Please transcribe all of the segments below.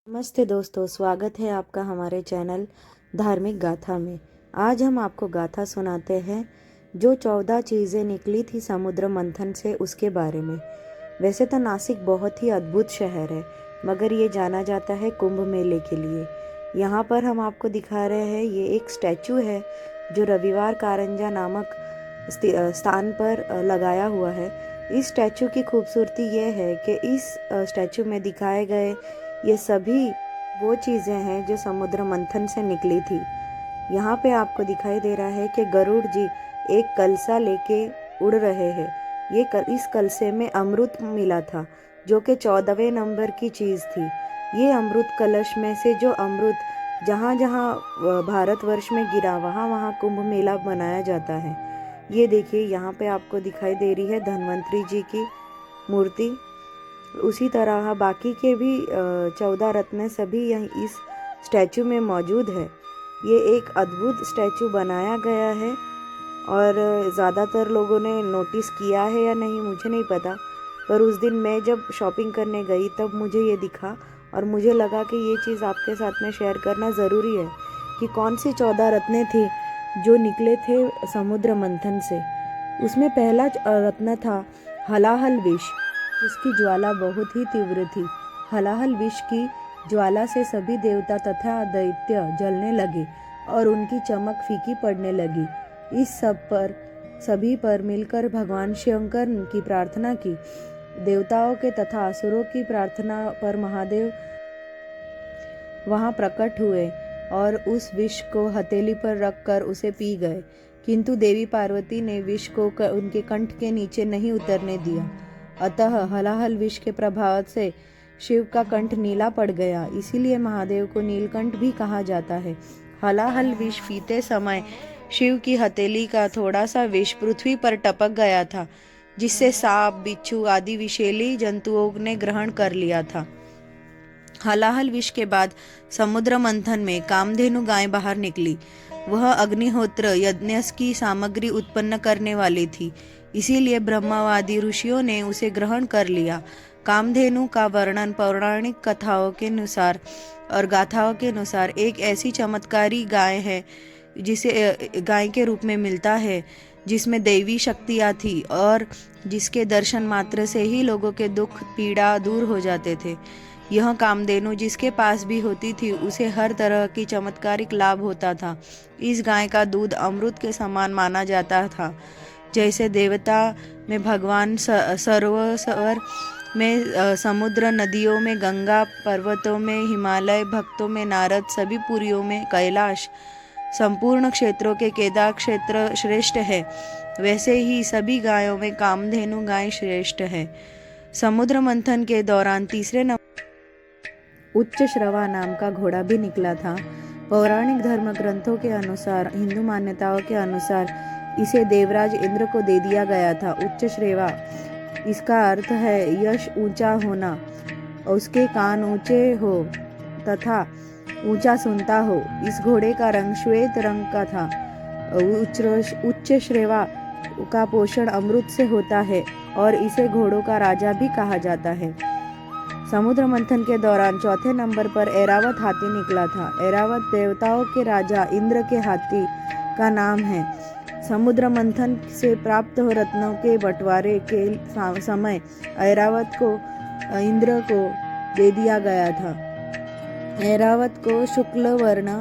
नमस्ते दोस्तों, स्वागत है आपका हमारे चैनल धार्मिक गाथा में। आज हम आपको गाथा सुनाते हैं जो 14 चीज़ें निकली थी समुद्र मंथन से उसके बारे में। वैसे तो नासिक बहुत ही अद्भुत शहर है, मगर ये जाना जाता है कुंभ मेले के लिए। यहाँ पर हम आपको दिखा रहे हैं, ये एक स्टैचू है जो रविवार कारंजा नामक स्थान पर लगाया हुआ है। इस स्टैचू की खूबसूरती ये है कि इस स्टैचू में दिखाए गए ये सभी वो चीज़ें हैं जो समुद्र मंथन से निकली थी। यहाँ पे आपको दिखाई दे रहा है कि गरुड़ जी एक कलसा लेके उड़ रहे हैं। इस कलसे में अमृत मिला था जो कि 14वें नंबर की चीज़ थी। ये अमृत कलश में से जो अमृत जहाँ जहाँ भारतवर्ष में गिरा वहाँ वहाँ कुंभ मेला मनाया जाता है। ये देखिए, यहाँ पे आपको दिखाई दे रही है धन्वंतरी जी की मूर्ति। उसी तरह बाकी के भी 14 रत्न सभी यहीं इस स्टैचू में मौजूद है। ये एक अद्भुत स्टैचू बनाया गया है और ज़्यादातर लोगों ने नोटिस किया है या नहीं मुझे नहीं पता, पर उस दिन मैं जब शॉपिंग करने गई तब मुझे ये दिखा और मुझे लगा कि ये चीज़ आपके साथ में शेयर करना ज़रूरी है कि कौन सी 14 रत्न थी जो निकले थे समुद्र मंथन से। उसमें पहला रत्न था हलाहल विष, जिसकी ज्वाला बहुत ही तीव्र थी। हलाहल विष की ज्वाला से सभी देवता तथा दैत्य जलने लगे और उनकी चमक फीकी पड़ने लगी। इस सभी पर मिलकर भगवान शंकर की प्रार्थना की। देवताओं के तथा असुरों की प्रार्थना पर महादेव वहां प्रकट हुए और उस विष को हथेली पर रखकर उसे पी गए, किंतु देवी पार्वती ने विष को उनके कंठ के नीचे नहीं उतरने दिया। अतः हलाहल विष के प्रभाव से शिव का कंठ नीला पड़ गया, इसीलिए महादेव को नीलकंठ भी कहा जाता है। हलाहल विष पीते समय शिव की हथेली का थोड़ा सा विष पृथ्वी पर टपक गया था, जिससे सांप, बिच्छू आदि विषैली जंतुओं ने ग्रहण कर लिया था। हलाहल विष के बाद समुद्र मंथन में कामधेनु गाय बाहर निकली। वह अग्निहोत्र यज्ञ की सामग्री उत्पन्न करने वाली थी, इसीलिए ब्रह्मवादी ऋषियों ने उसे ग्रहण कर लिया। कामधेनु का वर्णन पौराणिक कथाओं के अनुसार और गाथाओं के अनुसार एक ऐसी चमत्कारी गाय है जिसे गाय के रूप में मिलता है, जिसमें दैवी शक्तियाँ थी और जिसके दर्शन मात्र से ही लोगों के दुख पीड़ा दूर हो जाते थे। यह कामधेनु जिसके पास भी होती थी उसे हर तरह की चमत्कारिक लाभ होता था। इस गाय का दूध अमृत के समान माना जाता था। जैसे देवता में भगवान, सरोवर में समुद्र, नदियों में गंगा, पर्वतों में हिमालय, भक्तों में नारद, सभी पुरियों में कैलाश, संपूर्ण क्षेत्रों के केदार क्षेत्र श्रेष्ठ है, वैसे ही सभी गायों में कामधेनु गाय श्रेष्ठ है। समुद्र मंथन के दौरान तीसरे नंबर उच्च श्रवा नाम का घोड़ा भी निकला था। पौराणिक धर्म ग्रंथों के अनुसार, हिंदू मान्यताओं के अनुसार इसे देवराज इंद्र को दे दिया गया था। उच्च श्रेवा इसका अर्थ है यश ऊंचा होना, उसके कान ऊंचे हो तथा ऊंचा सुनता हो। इस घोड़े का रंग श्वेत रंग का था। उच्च श्रेवा का पोषण अमृत से होता है और इसे घोड़ों का राजा भी कहा जाता है। समुद्र मंथन के दौरान चौथे नंबर पर ऐरावत हाथी निकला था। ऐरावत देवताओं के राजा इंद्र के हाथी का नाम है। समुद्र मंथन से प्राप्त रत्नों के बंटवारे के समय ऐरावत को इंद्र को दे दिया गया था। ऐरावत को शुक्ल वर्ण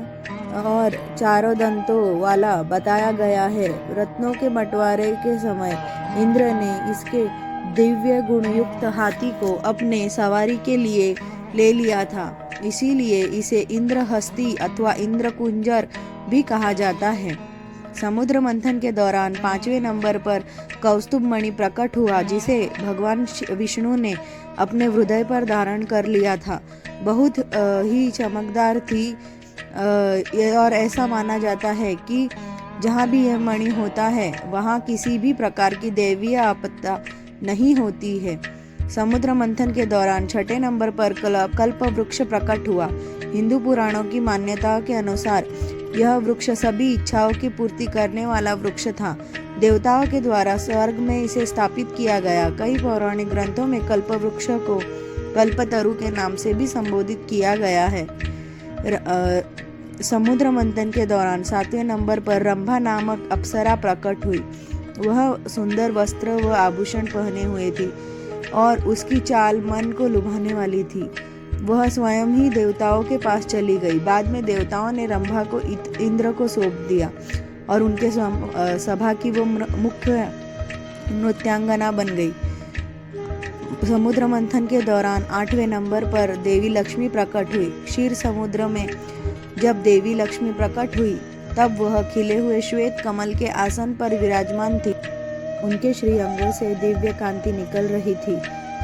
और 4 दंतों वाला बताया गया है। रत्नों के बंटवारे के समय इंद्र ने इसके दिव्य गुणयुक्त हाथी को अपने सवारी के लिए ले लिया था, इसीलिए इसे इंद्रहस्ती अथवा इंद्रकुंजर भी कहा जाता है। समुद्र मंथन के दौरान 5वें नंबर पर कौस्तुभ मणि प्रकट हुआ, जिसे भगवान विष्णु ने अपने हृदय पर धारण कर लिया था। बहुत ही चमकदार थी और ऐसा माना जाता है कि जहाँ भी यह मणि होता है वहाँ किसी भी प्रकार की दैवीय आपदा नहीं होती है। समुद्र मंथन के दौरान 6ठे नंबर पर कल्प वृक्ष प्रकट हुआ। हिंदू पुराणों की मान्यता के अनुसार यह वृक्ष सभी इच्छाओं की पूर्ति करने वाला वृक्ष था। देवताओं के द्वारा स्वर्ग में इसे स्थापित किया गया। कई पौराणिक ग्रंथों में कल्प वृक्ष को कल्पतरु के नाम से भी संबोधित किया गया है। समुद्र मंथन के दौरान 7वें नंबर पर रंभा नामक अप्सरा प्रकट हुई। वह सुंदर वस्त्र व आभूषण पहने हुए थी और उसकी चाल मन को लुभाने वाली थी। वह स्वयं ही देवताओं के पास चली गई। बाद में देवताओं ने रंभा को इंद्र को सौंप दिया और उनके सभा की वो मुख्य नृत्यांगना बन गई। समुद्र मंथन के दौरान 8वें नंबर पर देवी लक्ष्मी प्रकट हुई। क्षीर समुद्र में जब देवी लक्ष्मी प्रकट हुई तब वह खिले हुए श्वेत कमल के आसन पर विराजमान थी। उनके श्रीअंगों से दिव्य कांति निकल रही थी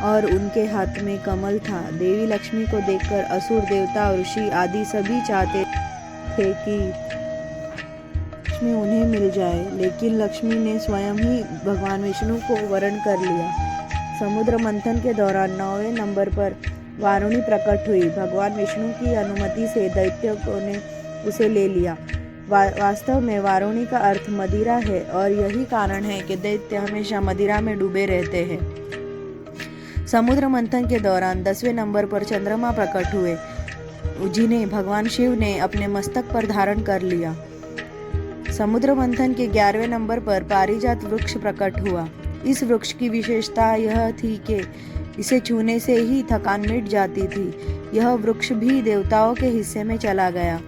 और उनके हाथ में कमल था। देवी लक्ष्मी को देखकर असुर, देवता, ऋषि आदि सभी चाहते थे कि लक्ष्मी उन्हें मिल जाए, लेकिन लक्ष्मी ने स्वयं ही भगवान विष्णु को वरण कर लिया। समुद्र मंथन के दौरान 9वें नंबर पर वारुणी प्रकट हुई। भगवान विष्णु की अनुमति से दैत्यों ने उसे ले लिया। वास्तव में वारुणी का अर्थ मदिरा है और यही कारण है कि दैत्य हमेशा मदिरा में डूबे रहते हैं। समुद्र मंथन के दौरान 10वें नंबर पर चंद्रमा प्रकट हुए, जिन्हें भगवान शिव ने अपने मस्तक पर धारण कर लिया। समुद्र मंथन के 11वें नंबर पर पारिजात वृक्ष प्रकट हुआ। इस वृक्ष की विशेषता यह थी कि इसे छूने से ही थकान मिट जाती थी। यह वृक्ष भी देवताओं के हिस्से में चला गया।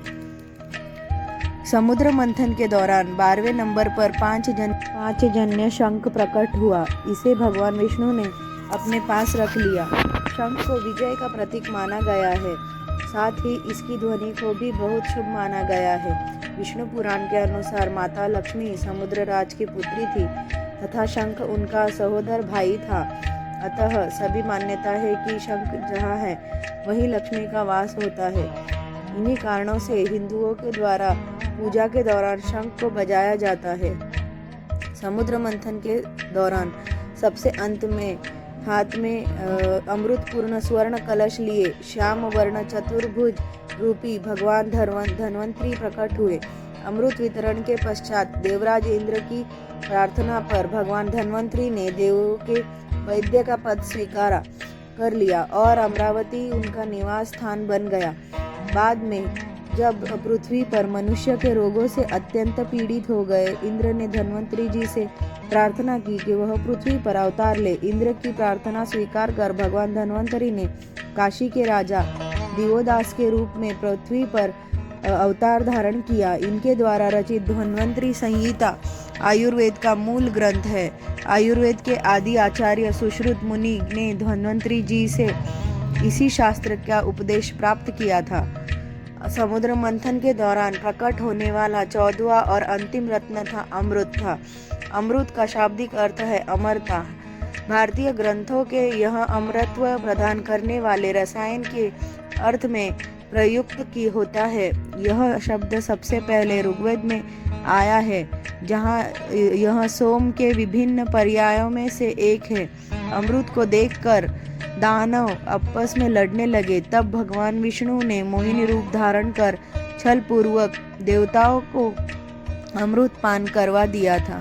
समुद्र मंथन के दौरान 12वें नंबर पर पांचजन्य शंख प्रकट हुआ। इसे भगवान विष्णु ने अपने पास रख लिया। शंख को विजय का प्रतीक माना गया है। साथ ही इसकी ध्वनि को भी बहुत शुभ माना गया है। विष्णु पुराण के अनुसार माता लक्ष्मी समुद्र राज की पुत्री थी तथा शंख उनका सहोदर भाई था। अतः सभी मान्यता है कि शंख जहाँ है वहीं लक्ष्मी का वास होता है। इन्हीं कारणों से हिंदुओं के द्वारा पूजा के दौरान शंख को बजाया जाता है। समुद्र मंथन के दौरान सबसे अंत में हाथ में अमृतपूर्ण स्वर्ण कलश लिए श्याम वर्ण चतुर्भुज रूपी भगवान धन्वंतरी प्रकट हुए। अमृत वितरण के पश्चात देवराज इंद्र की प्रार्थना पर भगवान धन्वंतरी ने देवों के वैद्य का पद स्वीकारा कर लिया और अमरावती उनका निवास स्थान बन गया। बाद में जब पृथ्वी पर मनुष्य के रोगों से अत्यंत पीड़ित हो गए, इंद्र ने धन्वंतरी जी से प्रार्थना की कि वह पृथ्वी पर अवतार ले। इंद्र की प्रार्थना स्वीकार कर भगवान धन्वंतरी ने काशी के राजा दिवोदास के रूप में पृथ्वी पर अवतार धारण किया। इनके द्वारा रचित धन्वंतरी संहिता आयुर्वेद का मूल ग्रंथ है। आयुर्वेद के आदि आचार्य सुश्रुत मुनि ने धन्वंतरी जी से इसी शास्त्र का उपदेश प्राप्त किया था। समुद्र मंथन के दौरान प्रकट होने वाला 14वां और अंतिम रत्न था अमृत। अमृत का शाब्दिक अर्थ है अमरता। भारतीय ग्रंथों के यह अमरत्व प्रदान करने वाले रसायन के अर्थ में प्रयुक्त की होता है। यह शब्द सबसे पहले ऋग्वेद में आया है, जहाँ यह सोम के विभिन्न पर्यायों में से एक है। अमृत को देखकर दानव आपस में लड़ने लगे। तब भगवान विष्णु ने मोहिनी रूप धारण कर छल पूर्वक देवताओं को अमृत पान करवा दिया था।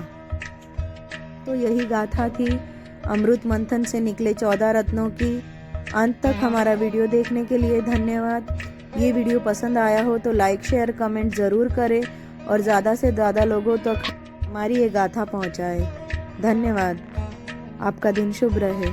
तो यही गाथा थी अमृत मंथन से निकले 14 रत्नों की। अंत तक हमारा वीडियो देखने के लिए धन्यवाद। ये वीडियो पसंद आया हो तो लाइक, शेयर, कमेंट ज़रूर करें और ज़्यादा से ज़्यादा लोगों तक हमारी ये गाथा पहुँचाएं। धन्यवाद। आपका दिन शुभ रहे।